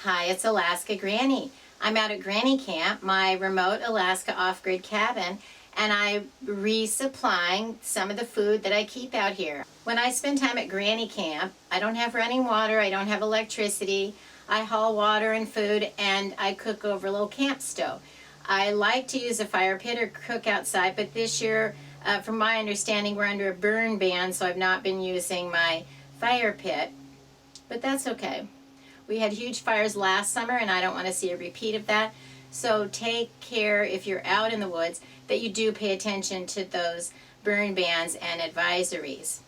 Hi, it's Alaska Granny. I'm out at Granny Camp, my remote Alaska off-grid cabin, and I'm resupplying some of the food that I keep out here. When I spend time at Granny Camp, I don't have running water, I don't have electricity, I haul water and food, and I cook over a little camp stove. I like to use a fire pit or cook outside, but this year, from my understanding, we're under a burn ban, so I've not been using my fire pit, but that's okay. We had huge fires last summer, and I don't want to see a repeat of that. So take care, if you're out in the woods, that you do pay attention to those burn bans and advisories.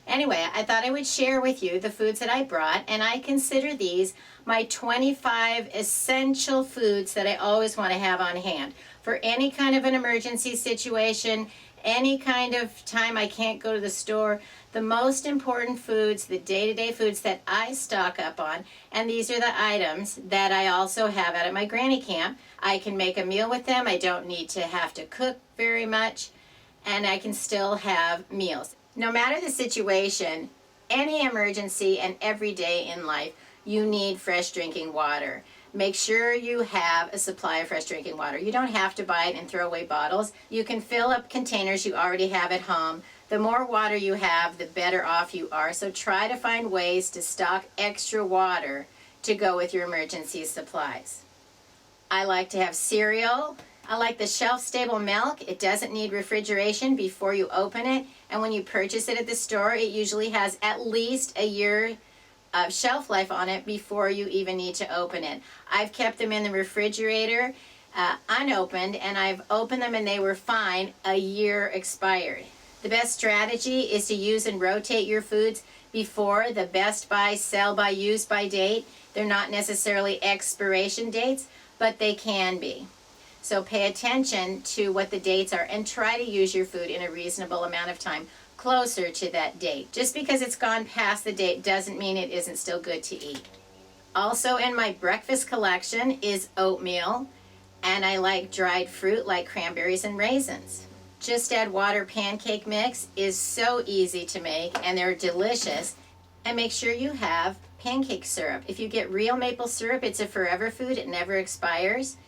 Anyway, I thought I would share with you the foods that I brought, and I consider these my 25 essential foods that I always want to have on hand. For any kind of an emergency situation, any kind of time I can't go to the store, the most important foods, the day-to-day foods that I stock up on, and these are the items that I also have out at my Granny Camp. I can make a meal with them, I don't need to have to cook very much, and I can still have meals. No matter the situation, any emergency and every day in life, you need fresh drinking water. Make sure you have a supply of fresh drinking water. You don't have to buy it and throw away bottles. You can fill up containers you already have at home. The more water you have, the better off you are. So try to find ways to stock extra water to go with your emergency supplies. I like to have cereal. I like the shelf-stable milk. It doesn't need refrigeration before you open it. And when you purchase it at the store, it usually has at least a year of shelf life on it before you even need to open it. I've kept them in the refrigerator unopened, and I've opened them and they were fine. A year expired. The best strategy is to use and rotate your foods before the best by, sell by, use by date. They're not necessarily expiration dates, but they can be. So pay attention to what the dates are and try to use your food in a reasonable amount of time closer to that date. Just because it's gone past the date doesn't mean it isn't still good to eat. Also in my breakfast collection is oatmeal, and I like dried fruit like cranberries and raisins. Just add water pancake mix is so easy to make, and they're delicious. And make sure you have pancake syrup. If you get real maple syrup, it's a forever food, it never expires.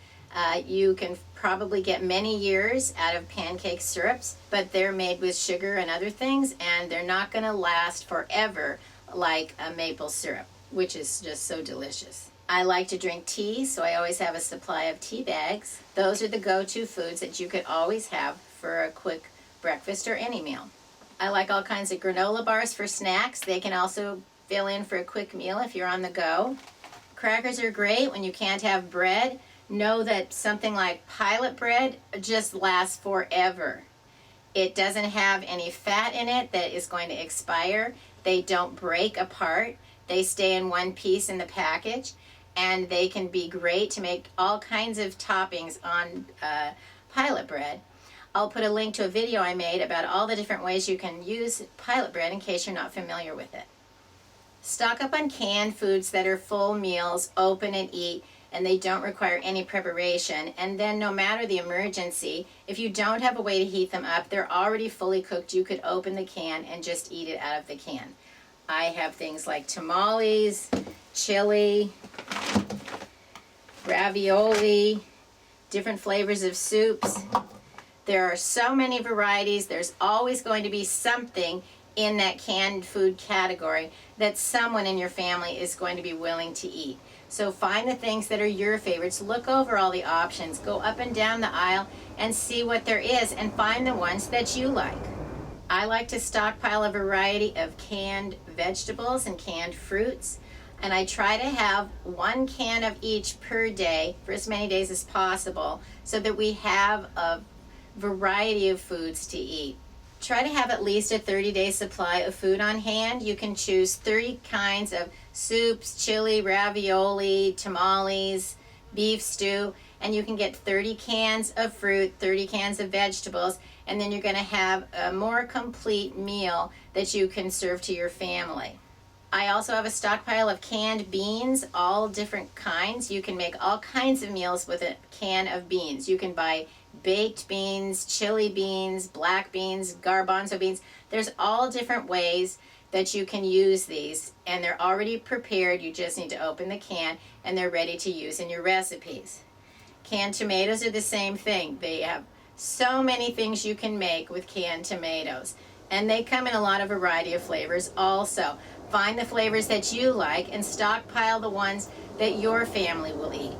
You can probably get many years out of pancake syrups, but they're made with sugar and other things, and they're not going to last forever like a maple syrup, which is just so delicious. I like to drink tea, so I always have a supply of tea bags. Those are the go-to foods that you could always have for a quick breakfast or any meal. I like all kinds of granola bars for snacks. They can also fill in for a quick meal if you're on the go. Crackers are great when you can't have bread. Know that something like pilot bread just lasts forever. It doesn't have any fat in it that is going to expire. They don't break apart. They stay in one piece in the package, and they can be great to make all kinds of toppings on pilot bread. I'll put a link to a video I made about all the different ways you can use pilot bread in case you're not familiar with it. Stock up on canned foods that are full meals, open and eat, and they don't require any preparation. And then no matter the emergency, if you don't have a way to heat them up, they're already fully cooked. You could open the can and just eat it out of the can. I have things like tamales, chili, ravioli, different flavors of soups. There are so many varieties. There's always going to be something in that canned food category that someone in your family is going to be willing to eat. So find the things that are your favorites, look over all the options, go up and down the aisle and see what there is and find the ones that you like. I like to stockpile a variety of canned vegetables and canned fruits, and I try to have 1 can of each per day for as many days as possible so that we have a variety of foods to eat. Try to have at least a 30-day supply of food on hand. You can choose 30 kinds of soups, chili, ravioli, tamales, beef stew, and you can get 30 cans of fruit, 30 cans of vegetables, and then you're going to have a more complete meal that you can serve to your family. I also have a stockpile of canned beans, all different kinds. You can make all kinds of meals with a can of beans. You can buy baked beans, chili beans, black beans, garbanzo beans. There's all different ways that you can use these, and they're already prepared. You just need to open the can and they're ready to use in your recipes. Canned tomatoes are the same thing. They have so many things you can make with canned tomatoes, and they come in a lot of variety of flavors also. Find the flavors that you like and stockpile the ones that your family will eat.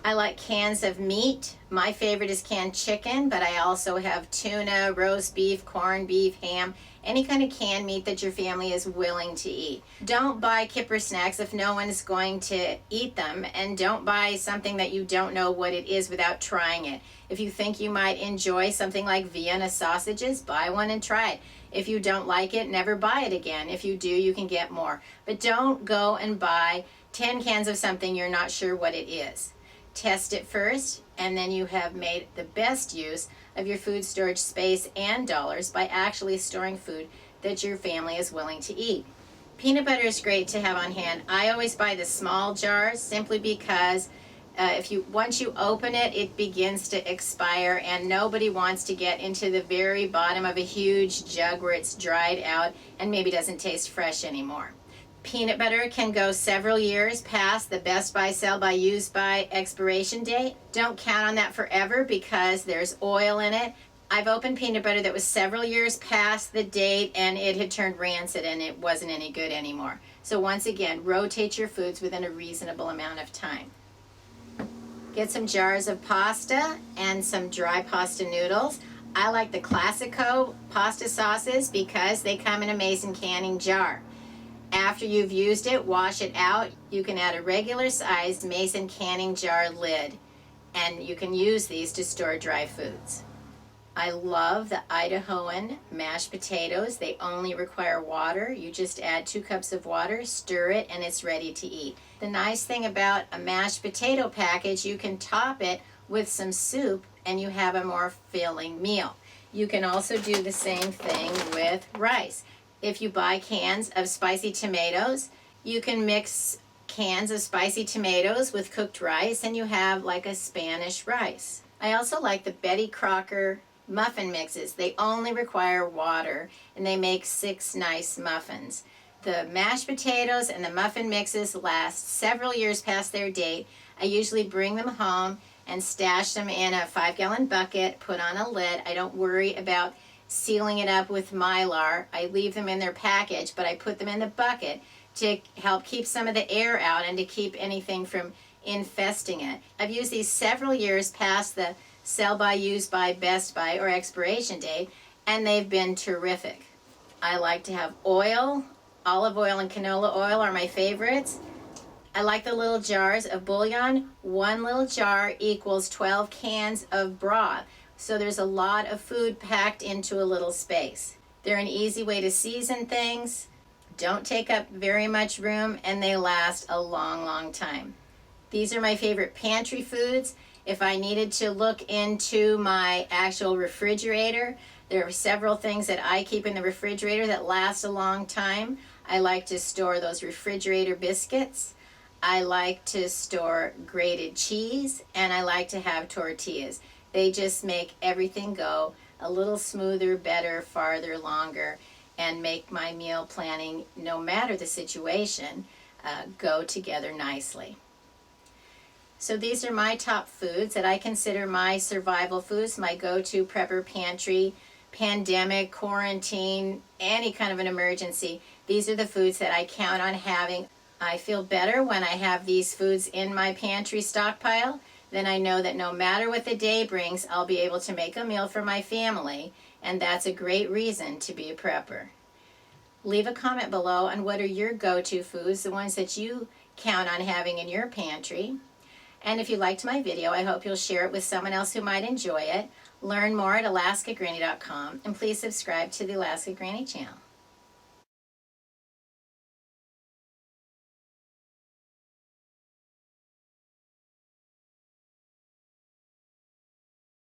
I like cans of meat. My favorite is canned chicken, but I also have tuna, roast beef, corned beef, ham, any kind of canned meat that your family is willing to eat. Don't buy kipper snacks if no one is going to eat them, and don't buy something that you don't know what it is without trying it. If you think you might enjoy something like Vienna sausages, buy one and try it. If you don't like it, never buy it again. If you do, you can get more. But don't go and buy 10 cans of something you're not sure what it is. Test it first, and then you have made the best use of your food storage space and dollars by actually storing food that your family is willing to eat. Peanut butter is great to have on hand. I always buy the small jars simply because once you open it, it begins to expire, and nobody wants to get into the very bottom of a huge jug where it's dried out and maybe doesn't taste fresh anymore. Peanut butter can go several years past the best by, sell by, use by expiration date. Don't count on that forever because there's oil in it. I've opened peanut butter that was several years past the date and it had turned rancid and it wasn't any good anymore. So once again, rotate your foods within a reasonable amount of time. Get some jars of pasta and some dry pasta noodles. I like the Classico pasta sauces because they come in a mason canning jar. After you've used it, wash it out. You can add a regular sized mason canning jar lid, and you can use these to store dry foods. I love the Idahoan mashed potatoes. They only require water. You just add 2 cups of water, stir it, and it's ready to eat. The nice thing about a mashed potato package, you can top it with some soup and you have a more filling meal. You can also do the same thing with rice. If you buy cans of spicy tomatoes, you can mix cans of spicy tomatoes with cooked rice and you have like a Spanish rice. I also like the Betty Crocker muffin mixes. They only require water and they make 6 nice muffins. The mashed potatoes and the muffin mixes last several years past their date. I usually bring them home and stash them in a 5-gallon bucket, put on a lid. I don't worry about sealing it up with Mylar. I leave them in their package, but I put them in the bucket to help keep some of the air out and to keep anything from infesting it. I've used these several years past the sell by, use by, best by, or expiration date, and they've been terrific. I like to have oil. Olive oil and canola oil are my favorites. I like the little jars of bouillon. 1 little jar equals 12 cans of broth. So there's a lot of food packed into a little space. They're an easy way to season things, don't take up very much room, and they last a long, long time. These are my favorite pantry foods. If I needed to look into my actual refrigerator, there are several things that I keep in the refrigerator that last a long time. I like to store those refrigerator biscuits. I like to store grated cheese, and I like to have tortillas. They just make everything go a little smoother, better, farther, longer, and make my meal planning, no matter the situation, go together nicely. So these are my top foods that I consider my survival foods, my go-to prepper pantry, pandemic, quarantine, any kind of an emergency. These are the foods that I count on having. I feel better when I have these foods in my pantry stockpile. Then I know that no matter what the day brings, I'll be able to make a meal for my family, and that's a great reason to be a prepper. Leave a comment below on what are your go-to foods, the ones that you count on having in your pantry. And if you liked my video, I hope you'll share it with someone else who might enjoy it. Learn more at alaskagranny.com, and please subscribe to the Alaska Granny channel.